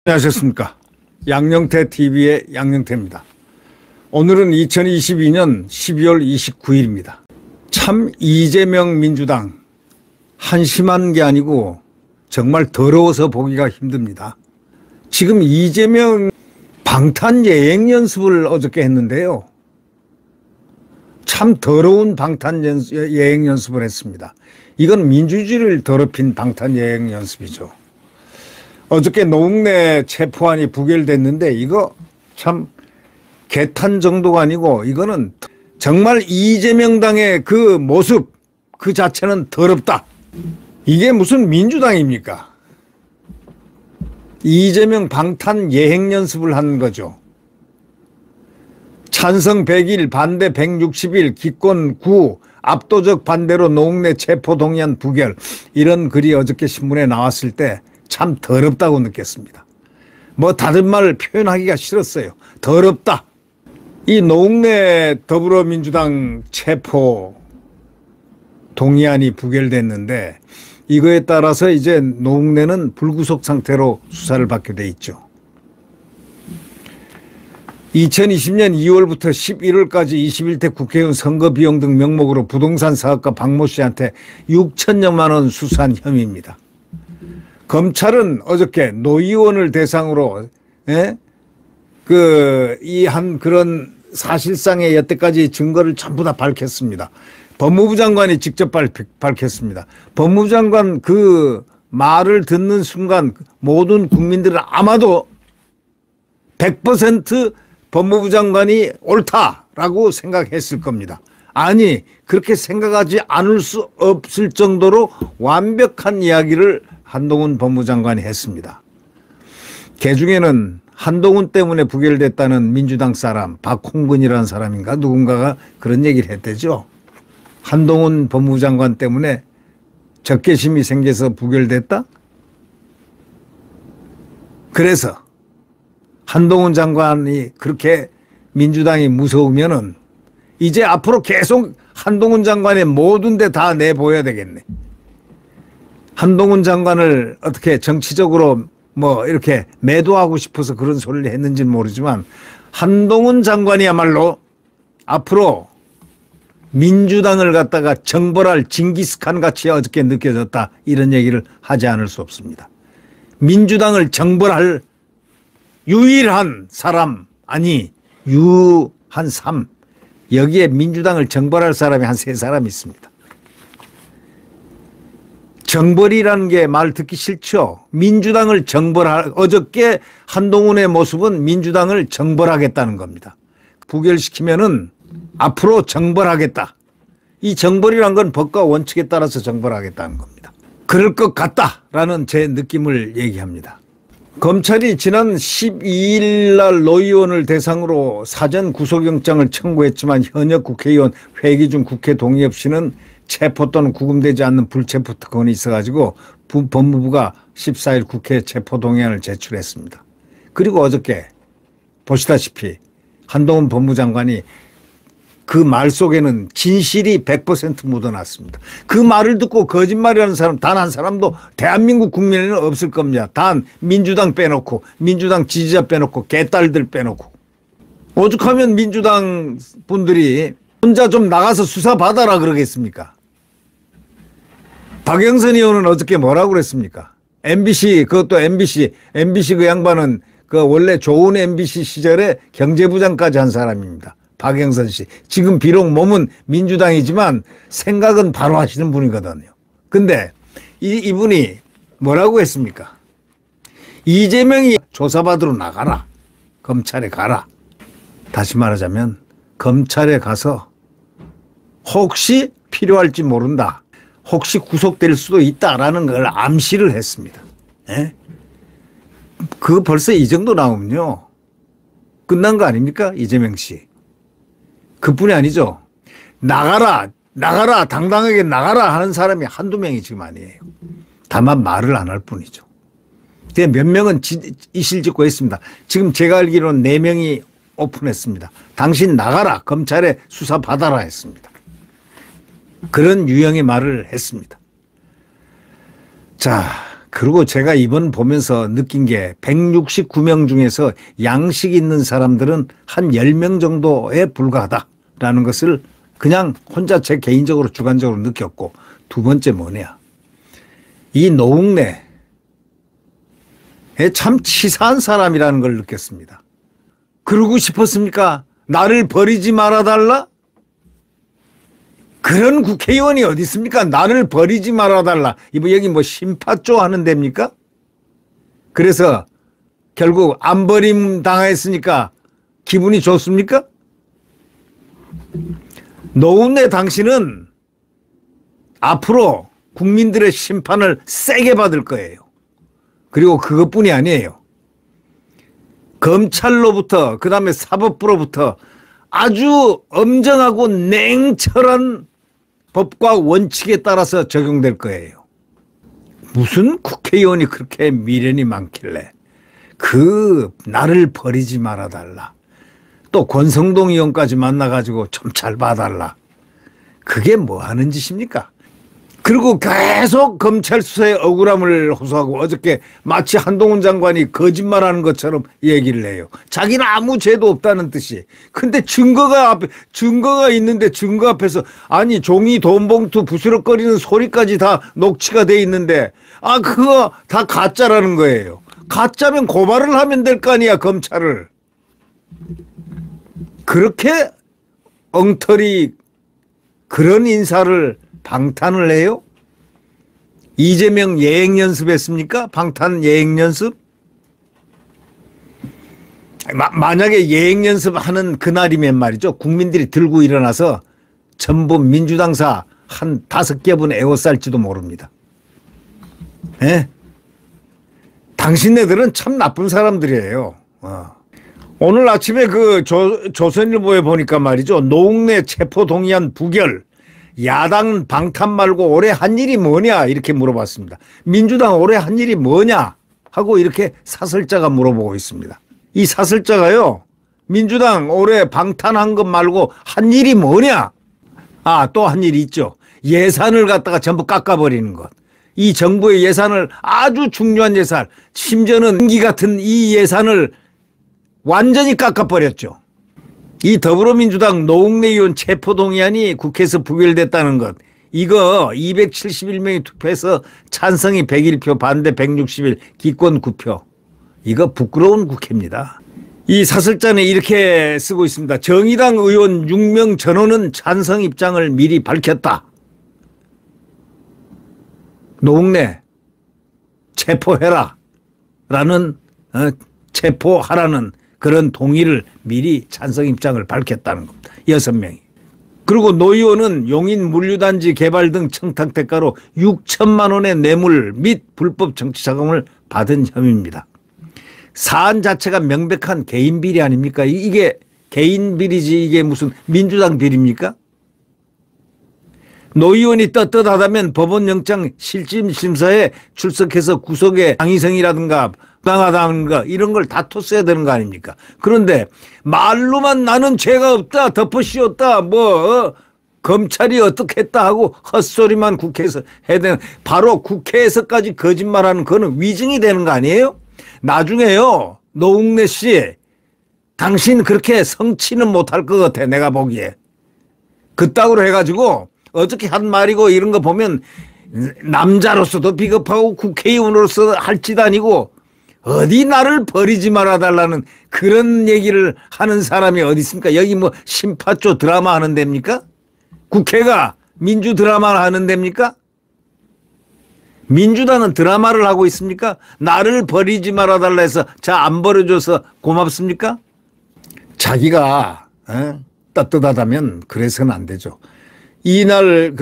안녕하셨습니까? 양영태 TV의 양영태입니다. 오늘은 2022년 12월 29일입니다. 참 이재명 민주당 한심한 게 아니고 정말 더러워서 보기가 힘듭니다. 지금 이재명 방탄 예행 연습을 어저께 했는데요. 참 더러운 방탄 예행 연습을 했습니다. 이건 민주주의를 더럽힌 방탄 예행 연습이죠. 어저께 노웅래 체포안이 부결됐는데 이거 참 개탄 정도가 아니고 이거는 정말 이재명 당의 그 모습 그 자체는 더럽다. 이게 무슨 민주당입니까? 이재명 방탄 예행 연습을 한 거죠. 찬성 100일 반대 160일 기권 9 압도적 반대로 노웅래 체포 동의안 부결 이런 글이 어저께 신문에 나왔을 때 참 더럽다고 느꼈습니다. 뭐 다른 말 표현하기가 싫었어요. 더럽다. 이 노웅래 더불어민주당 체포 동의안이 부결됐는데 이거에 따라서 이제 노웅래는 불구속 상태로 수사를 받게 돼 있죠. 2020년 2월부터 11월까지 21대 국회의원 선거 비용 등 명목으로 부동산 사업가 박모 씨한테 6천여만 원 수수한 혐의입니다. 검찰은 어저께 노 의원을 대상으로 그런 사실상의 여태까지 증거를 전부 다 밝혔습니다. 법무부 장관이 직접 밝혔습니다. 법무부 장관 그 말을 듣는 순간 모든 국민들은 아마도 100% 법무부 장관이 옳다라고 생각했을 겁니다. 아니 그렇게 생각하지 않을 수 없을 정도로 완벽한 이야기를 한동훈 법무장관이 했습니다. 그 중에는 한동훈 때문에 부결됐다는 민주당 사람 박홍근이라는 사람인가 누군가가 그런 얘기를 했대죠. 한동훈 법무부 장관 때문에 적개심이 생겨서 부결됐다? 그래서 한동훈 장관이 그렇게 민주당이 무서우면은 이제 앞으로 계속 한동훈 장관의 모든 데 다 내보여야 되겠네. 한동훈 장관을 어떻게 정치적으로 뭐 이렇게 매도하고 싶어서 그런 소리를 했는지는 모르지만 한동훈 장관이야말로 앞으로 민주당을 갖다가 정벌할 징기스칸 같이 어저께 느껴졌다 이런 얘기를 하지 않을 수 없습니다. 민주당을 정벌할 유일한 사람 아니 유한 3 여기에 민주당을 정벌할 사람이 한 3사람 있습니다. 정벌이라는 게 말 듣기 싫죠. 민주당을 어저께 한동훈의 모습은 민주당을 정벌하겠다는 겁니다. 부결시키면은 앞으로 정벌하겠다. 이 정벌이란 건 법과 원칙에 따라서 정벌하겠다는 겁니다. 그럴 것 같다라는 제 느낌을 얘기합니다. 검찰이 지난 12일 날 노 의원을 대상으로 사전 구속영장을 청구했지만 현역 국회의원 회기 중 국회 동의 없이는 체포 또는 구금되지 않는 불체포 특권이 있어가지고 법무부가 14일 국회 체포 동의안을 제출했습니다. 그리고 어저께 보시다시피 한동훈 법무장관이 그 말 속에는 진실이 100% 묻어났습니다. 그 말을 듣고 거짓말이라는 사람 단 한 사람도 대한민국 국민에는 없을 겁니다. 단 민주당 빼놓고 민주당 지지자 빼놓고 개딸들 빼놓고 오죽하면 민주당 분들이 혼자 좀 나가서 수사 받아라 그러겠습니까? 박영선 의원은 어저께 뭐라고 그랬습니까? MBC 그것도 MBC 그 양반은 그 원래 좋은 MBC 시절에 경제부장까지 한 사람입니다. 박영선 씨. 지금 비록 몸은 민주당이지만 생각은 바로 하시는 분이거든요. 근데 이분이 뭐라고 했습니까? 이재명이 조사받으러 나가라. 검찰에 가라. 다시 말하자면 검찰에 가서 혹시 필요할지 모른다. 혹시 구속될 수도 있다라는 걸 암시를 했습니다. 예? 그 벌써 이 정도 나오면요. 끝난 거 아닙니까? 이재명 씨. 그뿐이 아니죠. 나가라 당당하게 나가라 하는 사람이 한두 명이 지금 아니에요. 다만 말을 안 할 뿐이죠. 몇 명은 이실직고 했습니다. 지금 제가 알기로는 4명이 오픈했습니다. 당신 나가라 검찰에 수사 받아라 했습니다. 그런 유형의 말을 했습니다. 자 그리고 제가 이번 보면서 느낀 게 169명 중에서 양식 있는 사람들은 한 10명 정도에 불과하다라는 것을 그냥 혼자 제 개인적으로 주관적으로 느꼈고, 두 번째 뭐냐. 이 노웅래에 참 치사한 사람이라는 걸 느꼈습니다. 그러고 싶었습니까? 나를 버리지 말아달라? 그런 국회의원이 어디 있습니까? 나를 버리지 말아달라. 여기 뭐 심파조 하는 데입니까? 그래서 결국 안 버림 당했으니까 기분이 좋습니까? 노웅래 당신은 앞으로 국민들의 심판을 세게 받을 거예요. 그리고 그것뿐이 아니에요. 검찰로부터 그다음에 사법부로부터 아주 엄정하고 냉철한 법과 원칙에 따라서 적용될 거예요. 무슨 국회의원이 그렇게 미련이 많길래 나를 버리지 말아달라. 또 권성동 의원까지 만나가지고 좀 잘 봐달라. 그게 뭐 하는 짓입니까? 그리고 계속 검찰 수사에 억울함을 호소하고 어저께 마치 한동훈 장관이 거짓말하는 것처럼 얘기를 해요. 자기는 아무 죄도 없다는 뜻이. 근데 증거가 있는데 증거 앞에서 아니 종이 돈봉투 부스럭거리는 소리까지 다 녹취가 돼 있는데 그거 다 가짜라는 거예요. 가짜면 고발을 하면 될 거 아니야, 검찰을. 그렇게 엉터리 그런 인사를 방탄을 해요? 이재명 예행 연습했습니까? 방탄 예행 연습? 만약에 예행 연습하는 그날이면 말이죠. 국민들이 들고 일어나서 전부 민주당사 한 5겹은 에워쌀지도 모릅니다. 예? 당신네들은 참 나쁜 사람들이에요. 오늘 아침에 조선일보에 보니까 말이죠. 노웅래 체포 동의안 부결. 야당 방탄 말고 올해 한 일이 뭐냐 이렇게 물어봤습니다. 민주당 올해 한 일이 뭐냐 하고 이렇게 사설자가 물어보고 있습니다. 이 사설자가요. 민주당 올해 방탄한 것 말고 한 일이 뭐냐. 또 한 일이 있죠. 예산을 갖다가 전부 깎아버리는 것. 이 정부의 예산을 아주 중요한 예산, 심지어는 임기 같은 이 예산을 완전히 깎아버렸죠. 이 더불어민주당 노웅래 의원 체포동의안이 국회에서 부결됐다는 것. 이거 271명이 투표해서 찬성이 101표, 반대 161, 기권 9표. 이거 부끄러운 국회입니다. 이 사설자는 이렇게 쓰고 있습니다. 정의당 의원 6명 전원은 찬성 입장을 미리 밝혔다. 노웅래 체포해라 라는 체포하라는 그런 동의를 미리 찬성 입장을 밝혔다는 겁니다. 6명이. 그리고 노 의원은 용인 물류단지 개발 등 청탁 대가로 6천만 원의 뇌물 및 불법 정치자금을 받은 혐의입니다. 사안 자체가 명백한 개인 비리 아닙니까? 이게 개인 비리지 이게 무슨 민주당 비리입니까? 노 의원이 떳떳하다면 법원영장 실질심사에 출석해서 구속의 당위성이라든가 부당하다든가 이런 걸 다퉜어야 되는 거 아닙니까? 그런데 말로만 나는 죄가 없다, 덮어씌웠다, 검찰이 어떻게 했다 하고 헛소리만 국회에서 해야 되는, 바로 국회에서까지 거짓말하는 그거는 위증이 되는 거 아니에요? 나중에요, 노웅래 씨, 당신 그렇게 성취는 못할 것 같아, 내가 보기에. 그따구로 해가지고 어떻게 한 말이고 이런 거 보면 남자로서도 비겁하고 국회의원으로서 할 짓 아니고 어디 나를 버리지 말아달라는 그런 얘기를 하는 사람이 어디 있습니까? 여기 뭐 심파조 드라마 하는 데입니까? 국회가 민주 드라마를 하는 데입니까? 민주당은 드라마를 하고 있습니까? 나를 버리지 말아달라 해서 안 버려줘서 고맙습니까? 자기가 떳떳하다면 그래서는 안 되죠. 이날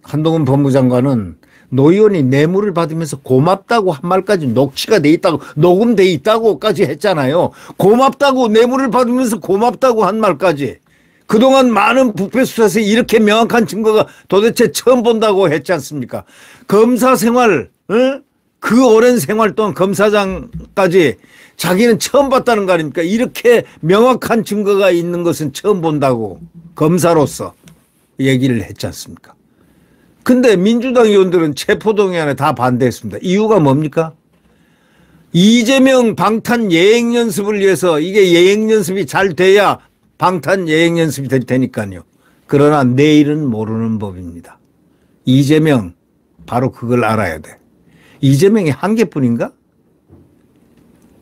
한동훈 법무장관은 노 의원이 뇌물을 받으면서 고맙다고 한 말까지 녹취가 돼 있다고, 녹음돼 있다고까지 했잖아요. 고맙다고, 뇌물을 받으면서 고맙다고 한 말까지. 그동안 많은 부패 수사에서 이렇게 명확한 증거가 도대체 처음 본다고 했지 않습니까? 검사 생활, 그 오랜 생활 동안 검사장까지 자기는 처음 봤다는 거 아닙니까? 이렇게 명확한 증거가 있는 것은 처음 본다고 검사로서 얘기를 했지 않습니까? 근데 민주당 의원들은 체포동의안에 다 반대했습니다. 이유가 뭡니까? 이재명 방탄 예행 연습을 위해서 이게 예행 연습이 잘 돼야 방탄 예행 연습이 될 테니까요. 그러나 내일은 모르는 법입니다. 이재명 바로 그걸 알아야 돼. 이재명이 한 개뿐인가?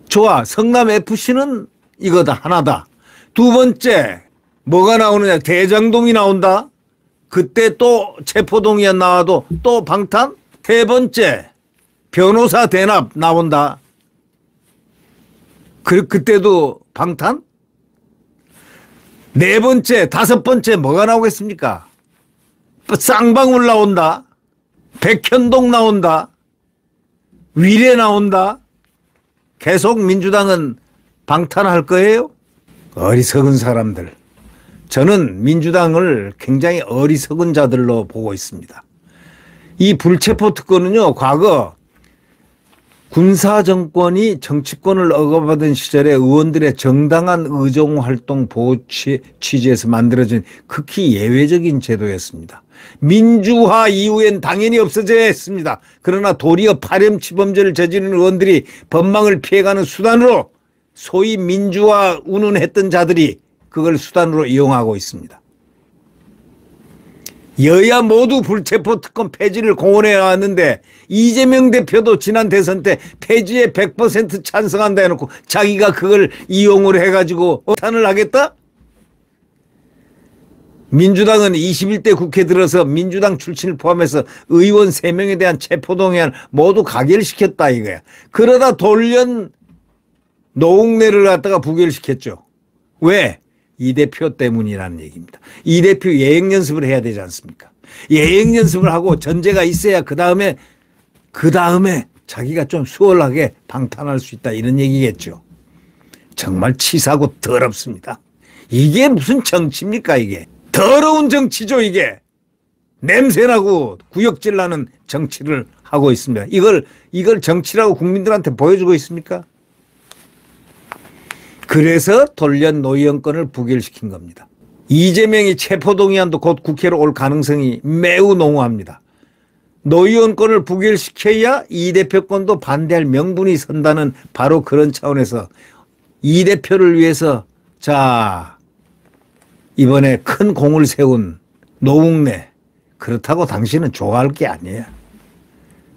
좋아. 성남FC는 이거다. 하나다. 두 번째 뭐가 나오느냐. 대장동이 나온다. 그때 또 체포동의안 나와도 또 방탄. 세 번째 변호사 대납 나온다. 그때도 방탄. 네 번째 다섯 번째 뭐가 나오겠습니까? 쌍방울 나온다. 백현동 나온다. 위례 나온다. 계속 민주당은 방탄할 거예요? 어리석은 사람들. 저는 민주당을 굉장히 어리석은 자들로 보고 있습니다. 이 불체포 특권은요, 과거 군사정권이 정치권을 억압하던 시절에 의원들의 정당한 의정활동 보호 취지에서 만들어진 극히 예외적인 제도였습니다. 민주화 이후엔 당연히 없어져야 했습니다. 그러나 도리어 파렴치범죄를 저지른 의원들이 법망을 피해가는 수단으로 소위 민주화 운운했던 자들이 그걸 수단으로 이용하고 있습니다. 여야 모두 불체포 특권 폐지를 공언해 왔는데 이재명 대표도 지난 대선 때 폐지에 100% 찬성한다 해놓고 자기가 그걸 이용을 해가지고 탄을 하겠다? 민주당은 21대 국회 들어서 민주당 출신을 포함해서 의원 3명에 대한 체포동의안 모두 가결시켰다 이거야. 그러다 돌연 노웅래를 갖다가 부결시켰죠. 왜? 이 대표 때문이라는 얘기입니다. 이 대표 예행 연습을 해야 되지 않습니까? 예행 연습을 하고 전제가 있어야 그 다음에 자기가 좀 수월하게 방탄할 수 있다 이런 얘기겠죠. 정말 치사하고 더럽습니다. 이게 무슨 정치입니까 이게. 더러운 정치죠 이게. 냄새나고 구역질 나는 정치를 하고 있습니다. 이걸 정치라고 국민들한테 보여주고 있습니까? 그래서 돌연 노의원권을 부결시킨 겁니다. 이재명이 체포동의안도 곧 국회로 올 가능성이 매우 농후합니다. 노의원권을 부결시켜야 이 대표권도 반대할 명분이 선다는 바로 그런 차원에서 이 대표를 위해서 자 이번에 큰 공을 세운 노웅래 그렇다고 당신은 좋아할 게 아니에요.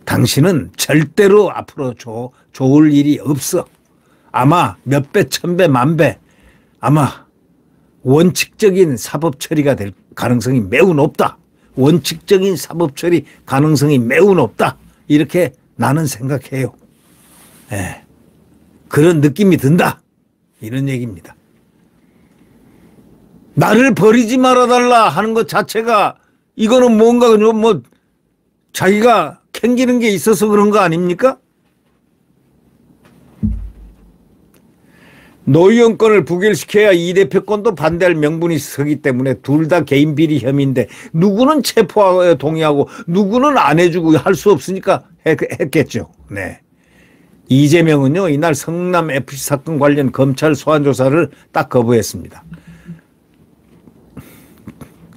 당신은 절대로 앞으로 좋을 일이 없어. 아마 몇 배, 천 배, 만 배 아마 원칙적인 사법 처리가 될 가능성이 매우 높다. 원칙적인 사법 처리 가능성이 매우 높다. 이렇게 나는 생각해요. 예. 그런 느낌이 든다. 이런 얘기입니다. 나를 버리지 말아달라 하는 것 자체가 이거는 뭔가 뭐 자기가 캥기는 게 있어서 그런 거 아닙니까? 노의원권을 부결시켜야 이 대표권도 반대할 명분이 서기 때문에 둘 다 개인 비리 혐의인데 누구는 체포에 동의하고 누구는 안 해주고 할 수 없으니까 했겠죠. 네. 이재명은요 이날 성남FC 사건 관련 검찰 소환 조사를 딱 거부했습니다.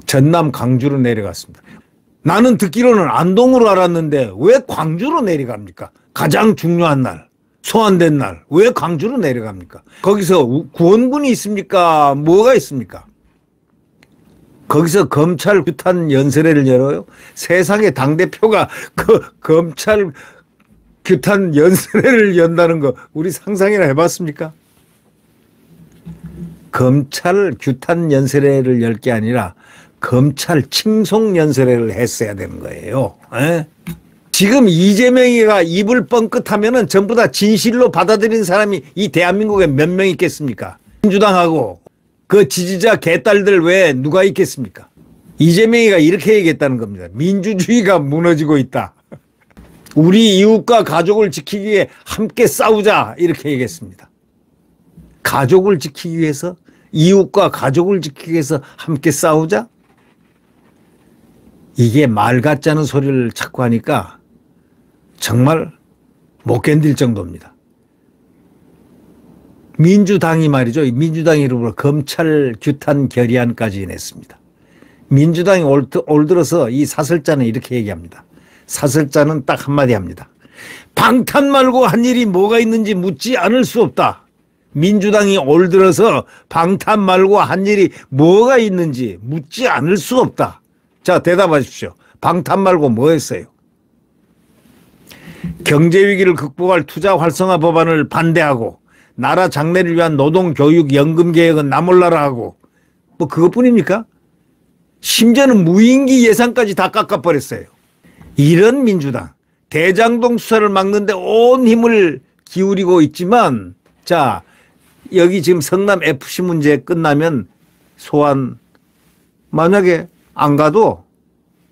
전남 광주로 내려갔습니다. 나는 듣기로는 안동으로 알았는데 왜 광주로 내려갑니까? 가장 중요한 날. 소환된 날 왜 광주로 내려갑니까? 거기서 구원군이 있습니까? 뭐가 있습니까? 거기서 검찰 규탄 연설회를 열어요? 세상에 당대표가 그 검찰 규탄 연설회를 연다는 거 우리 상상이나 해봤습니까? 검찰 규탄 연설회를 열 게 아니라 검찰 칭송 연설회를 했어야 되는 거예요. 에? 지금 이재명이가 입을 뻥끗하면은 전부 다 진실로 받아들인 사람이 이 대한민국에 몇 명 있겠습니까? 민주당하고 그 지지자 개딸들 외에 누가 있겠습니까? 이재명이가 이렇게 얘기했다는 겁니다. 민주주의가 무너지고 있다. 우리 이웃과 가족을 지키기 위해 함께 싸우자 이렇게 얘기했습니다. 가족을 지키기 위해서 이웃과 가족을 지키기 위해서 함께 싸우자? 이게 말 같지 않은 소리를 자꾸 하니까 정말 못 견딜 정도입니다. 민주당이 말이죠. 민주당 이름으로 검찰 규탄 결의안까지 냈습니다. 민주당이 올 들어서 이 사설자는 이렇게 얘기합니다. 사설자는 딱 한마디 합니다. 방탄 말고 한 일이 뭐가 있는지 묻지 않을 수 없다. 민주당이 올 들어서 방탄 말고 한 일이 뭐가 있는지 묻지 않을 수 없다. 자, 대답하십시오. 방탄 말고 뭐 했어요? 경제위기를 극복할 투자 활성화 법안을 반대하고 나라 장래를 위한 노동교육연금 계획은 나 몰라라 하고 뭐 그것뿐입니까? 심지어는 무임기 예산까지 다 깎아버렸어요. 이런 민주당 대장동 수사를 막는데 온 힘을 기울이고 있지만 자 여기 지금 성남 FC 문제 끝나면 소환 만약에 안 가도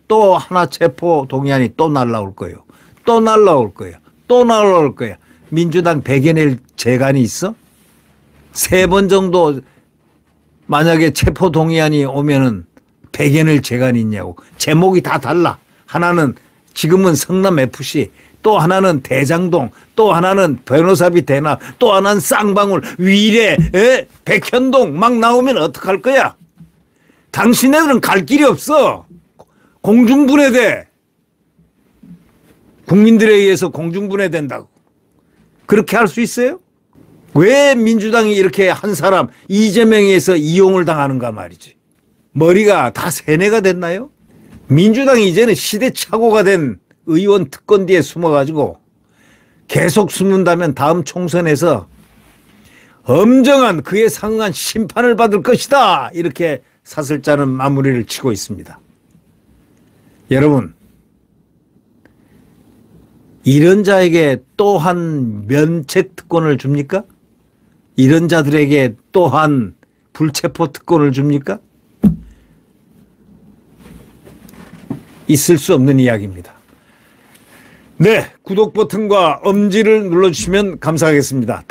또 하나 체포 동의안이 또 날라올 거예요. 또 날라올 거예요. 또 날라올 거예요. 민주당 배겨낼 재간이 있어? 3번 정도 만약에 체포 동의안이 오면은 배겨낼 재간이 있냐고. 제목이 다 달라. 하나는 지금은 성남 FC, 또 하나는 대장동, 또 하나는 변호사비 대납, 또 하나는 쌍방울, 위례, 백현동 막 나오면 어떡할 거야? 당신네들은 갈 길이 없어. 공중분해돼. 국민들에 의해서 공중분해된다고. 그렇게 할 수 있어요? 왜 민주당이 이렇게 한 사람 이재명에 의해서 이용을 당하는가 말이지. 머리가 다 세뇌가 됐나요? 민주당이 이제는 시대착오가 된 의원 특권 뒤에 숨어가지고 계속 숨는다면 다음 총선에서 엄정한 그에 상응한 심판을 받을 것이다. 이렇게 사설자는 마무리를 치고 있습니다. 여러분, 이런 자에게 또한 면책 특권을 줍니까? 이런 자들에게 또한 불체포 특권을 줍니까? 있을 수 없는 이야기입니다. 네, 구독 버튼과 엄지를 눌러주시면 감사하겠습니다.